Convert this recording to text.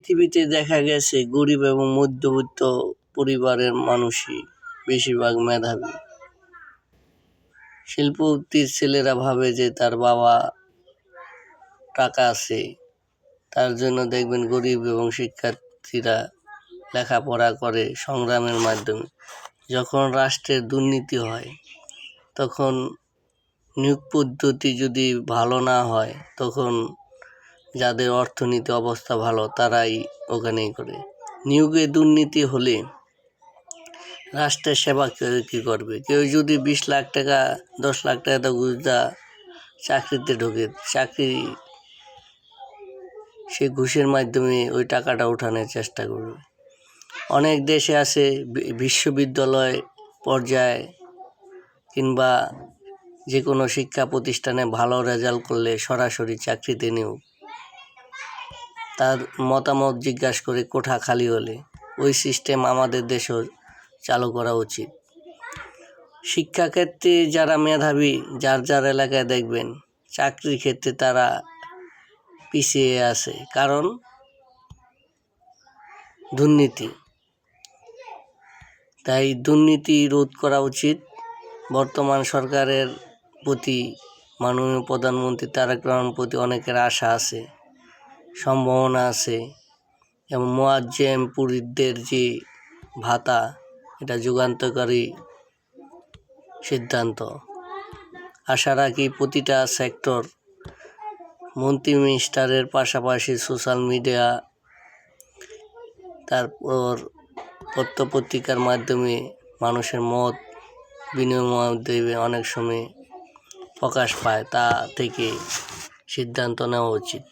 পৃথিবীতে দেখা গেছে গরিব এবং মধ্যবিত্ত পরিবারের মানুষই বেশিরভাগ মেধাবী। শিল্পপতির ছেলেরা ভাবে যে তার বাবা টাকা আছে, তার জন্য দেখবেন গরিব এবং শিক্ষার্থীরা লেখাপড়া করে সংগ্রামের মাধ্যমে। যখন রাষ্ট্রের দুর্নীতি হয়, তখন নিয়োগ পদ্ধতি যদি ভালো না হয়, তখন যাদের অর্থনীতি অবস্থা ভালো তারাই ওখানেই করে। নিয়োগে দুর্নীতি হলে রাষ্ট্রের সেবা কী করবে? কেউ যদি 20 লাখ টাকা 10 লাখ টাকা ঘুষ চাকরিতে ঢোকে, সে ঘুষের মাধ্যমে ওই টাকাটা ওঠানোর চেষ্টা করবে। অনেক দেশে আছে বিশ্ববিদ্যালয় পর্যায়ে কিংবা যে কোনো শিক্ষা প্রতিষ্ঠানে ভালো রেজাল্ট করলে সরাসরি চাকরিতে নিয়োগ। তার মতামত জিজ্ঞাসা করে কোঠা খালি হলে ওই সিস্টেম আমাদের দেশেও চালু করা উচিত। শিক্ষাক্ষেত্রে যারা মেধাবী, যার এলাকায় দেখবেন চাকরির ক্ষেত্রে তারা পিছিয়ে আছে, কারণ দুর্নীতি। তাই দুর্নীতি রোধ করা উচিত। বর্তমান সরকারের প্রতি মাননীয় প্রধানমন্ত্রী তারেক রহমানের প্রতি অনেকের আশা আছে, সম্ভাবনা আছে, এবং মুয়াজ্জেম পুরীদের যে ভাতা, এটা যুগান্তকারী সিদ্ধান্ত। আশা রাখি প্রতিটা সেক্টর, মন্ত্রী মিনিস্টারের পাশাপাশি সোশ্যাল মিডিয়া, তারপর পত্রপত্রিকার মাধ্যমে মানুষের মত বিনিময় দেবে, অনেক সময় প্রকাশ পায়, তা থেকে সিদ্ধান্ত নেওয়া উচিত।